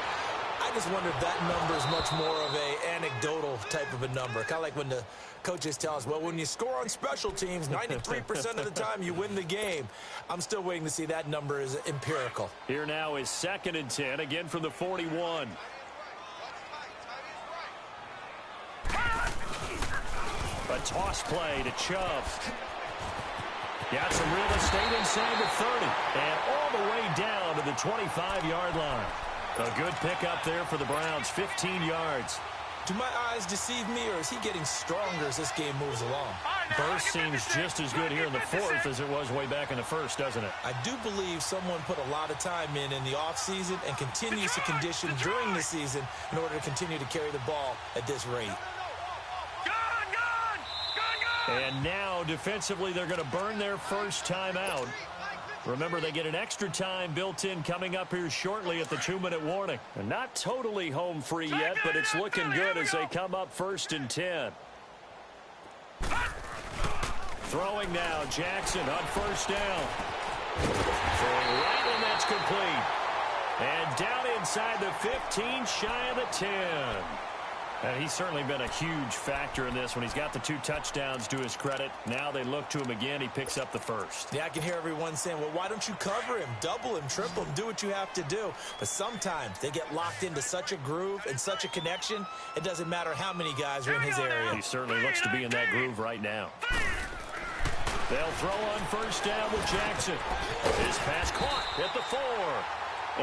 I just wonder if that number is much more of a anecdotal type of a number. Kind of like when the coaches tell us, well, when you score on special teams, 93% of the time you win the game. I'm still waiting to see that number is empirical. Here now is 2nd and 10, again from the 41. A toss play to Chubb. Got some real estate inside the 30. And all the way down to the 25-yard line. A good pickup there for the Browns, 15 yards. Do my eyes deceive me, or is he getting stronger as this game moves along? Burst seems just as good here in the 4th as it was way back in the 1st, doesn't it? I do believe someone put a lot of time in the offseason and continues to condition during the season in order to continue to carry the ball at this rate. And now, defensively, they're going to burn their first time out. Remember, they get an extra time built in coming up here shortly at the 2-minute warning. And not totally home free yet, but it's looking good as they come up 1st and 10. Throwing now, Jackson on 1st down. Throwing right, and that's complete. And down inside the 15, shy of the 10. And he's certainly been a huge factor in this when he's got the 2 touchdowns to his credit. Now they look to him again. He picks up the 1st. Yeah, I can hear everyone saying, well, why don't you cover him, double him, triple him, do what you have to do. But sometimes they get locked into such a groove and such a connection, it doesn't matter how many guys are in his area. He certainly looks to be in that groove right now. They'll throw on 1st down with Jackson. His pass caught at the 4.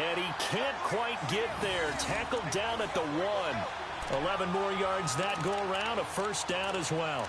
And he can't quite get there. Tackled down at the 1. 11 more yards that go around, a 1st down as well.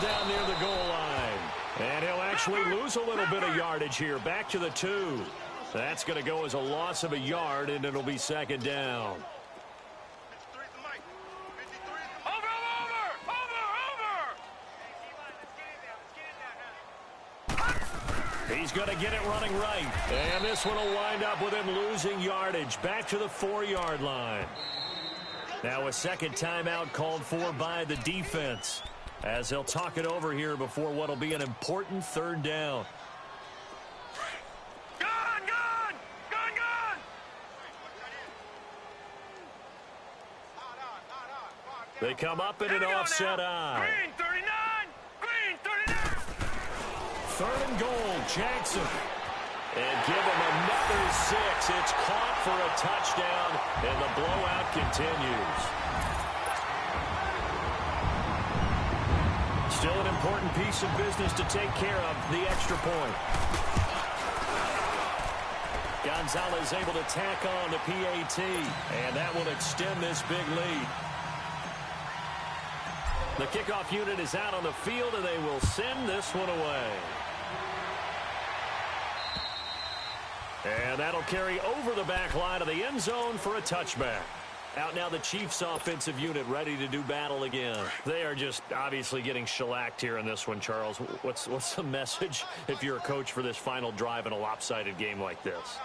Down near the goal line. And he'll actually lose a little bit of yardage here. Back to the 2. That's going to go as a loss of a yard, and it'll be 2nd down. He's going to get it running right. And this one will wind up with him losing yardage. Back to the 4-yard line. Now a 2nd timeout called for by the defense, as they'll talk it over here before what will be an important 3rd down. Gun! They come up in an offset eye. Green 39! Green 39! 3rd and goal, Jackson. And give him another 6. It's caught for a touchdown, and the blowout continues. Still an important piece of business to take care of, the extra point. Gonzalez able to tack on the PAT, and that will extend this big lead. The kickoff unit is out on the field, and they will send this one away. And that'll carry over the back line of the end zone for a touchback. Out now the Chiefs offensive unit ready to do battle again. They are just obviously getting shellacked here in this one, Charles. What's the message if you're a coach for this final drive in a lopsided game like this?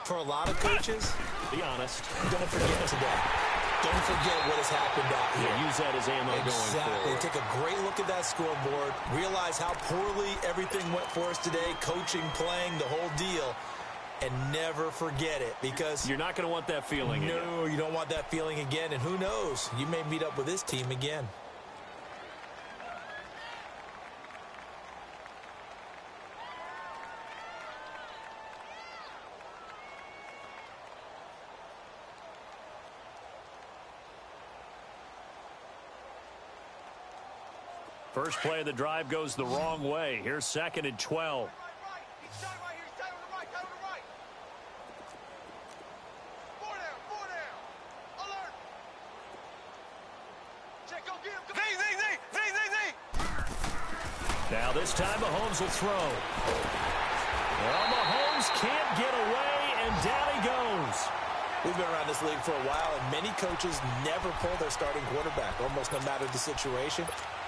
For a lot of coaches, be honest, don't forget today. Don't forget what has happened out here. Yeah, use that as ammo going forward. Take a great look at that scoreboard. Realize how poorly everything went for us today. Coaching, playing, the whole deal. And never forget it, because you're not going to want that feeling again. No, you don't want that feeling again. And who knows? You may meet up with this team again. First play of the drive goes the wrong way. Here's 2nd and 12. Now this time Mahomes will throw. Well, Mahomes can't get away, and down he goes. We've been around this league for a while, and many coaches never pull their starting quarterback, almost no matter the situation.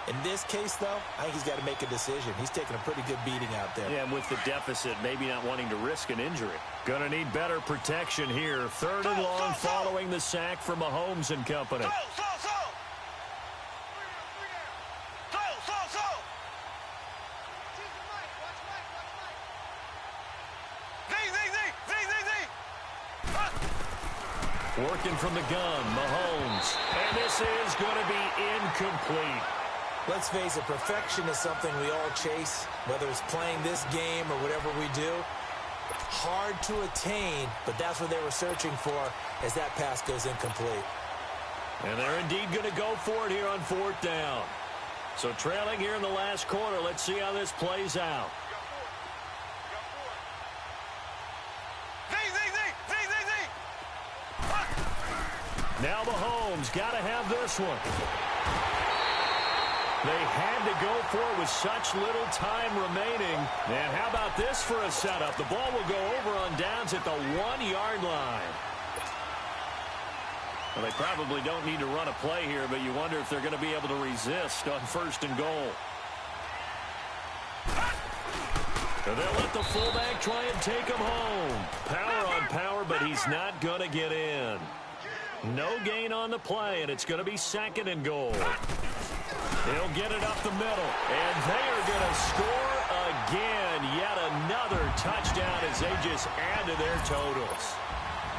In this case, though, I think he's got to make a decision. He's taking a pretty good beating out there. Yeah, and with the deficit, maybe not wanting to risk an injury. Going to need better protection here. 3rd and long following the sack from Mahomes and company. Working from the gun, Mahomes. And this is going to be incomplete. Let's face it, perfection is something we all chase, whether it's playing this game or whatever we do. Hard to attain, but that's what they were searching for as that pass goes incomplete. And they're indeed going to go for it here on 4th down. So trailing here in the last quarter, let's see how this plays out. Now Mahomes got to have this one. They had to go for it with such little time remaining. And how about this for a setup? The ball will go over on downs at the 1-yard line. Well, they probably don't need to run a play here, but you wonder if they're going to be able to resist on 1st and goal. So they'll let the fullback try and take him home. Power on power, but he's not going to get in. No gain on the play, and it's going to be 2nd and goal. He'll get it up the middle, and they are going to score again. Yet another touchdown as they just add to their totals.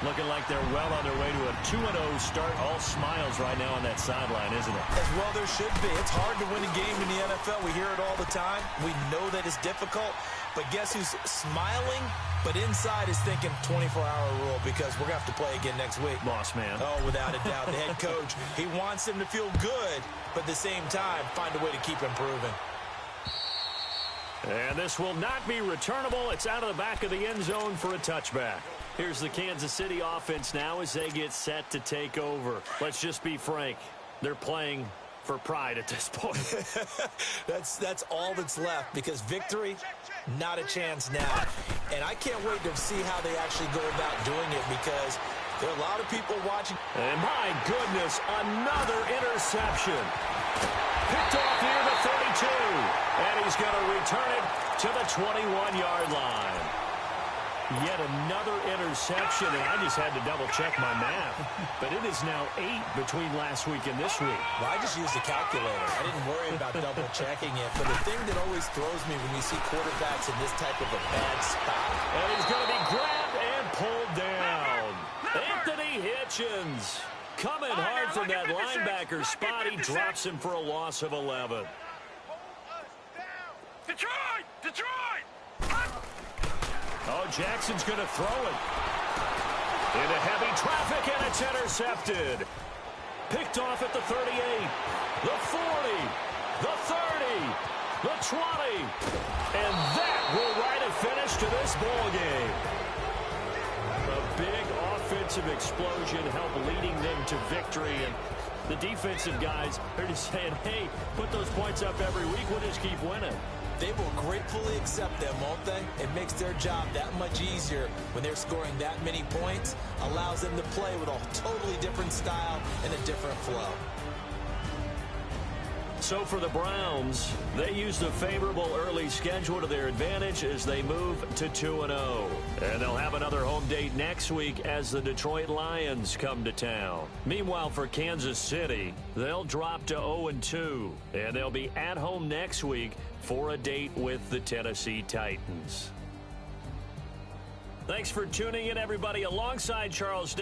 Looking like they're well on their way to a 2-0 start. All smiles right now on that sideline, isn't it? As well there should be. It's hard to win a game in the NFL. We hear it all the time. We know that it's difficult. But guess who's smiling, but inside is thinking 24-hour rule, because we're going to have to play again next week. Boss man. Oh, without a doubt. The head coach, he wants them to feel good, but at the same time, find a way to keep improving. And this will not be returnable. It's out of the back of the end zone for a touchback. Here's the Kansas City offense now as they get set to take over. Let's just be frank. They're playing for pride at this point. That's all that's left, because victory, not a chance now. And I can't wait to see how they actually go about doing it, because there are a lot of people watching. And my goodness, another interception. Picked off near the 32. And he's going to return it to the 21-yard line. Yet another interception, and I just had to double-check my math. But it is now 8 between last week and this week. Well, I just used a calculator. I didn't worry about double-checking it. But the thing that always throws me when you see quarterbacks in this type of a bad spot. And he's going to be grabbed and pulled down. Anthony Hitchens coming hard from that linebacker spot. He drops him for a loss of 11. Detroit! Detroit! Oh, Jackson's going to throw it. Into heavy traffic, and it's intercepted. Picked off at the 38, the 40, the 30, the 20. And that will write a finish to this ball game. A big offensive explosion helped leading them to victory. And the defensive guys are just saying, hey, put those points up every week. We'll just keep winning. They will gratefully accept them, won't they? It makes their job that much easier when they're scoring that many points. Allows them to play with a totally different style and a different flow. So for the Browns, they used a favorable early schedule to their advantage as they move to 2-0. And they'll have another home date next week as the Detroit Lions come to town. Meanwhile, for Kansas City, they'll drop to 0-2. And they'll be at home next week for a date with the Tennessee Titans. Thanks for tuning in, everybody. Alongside Charles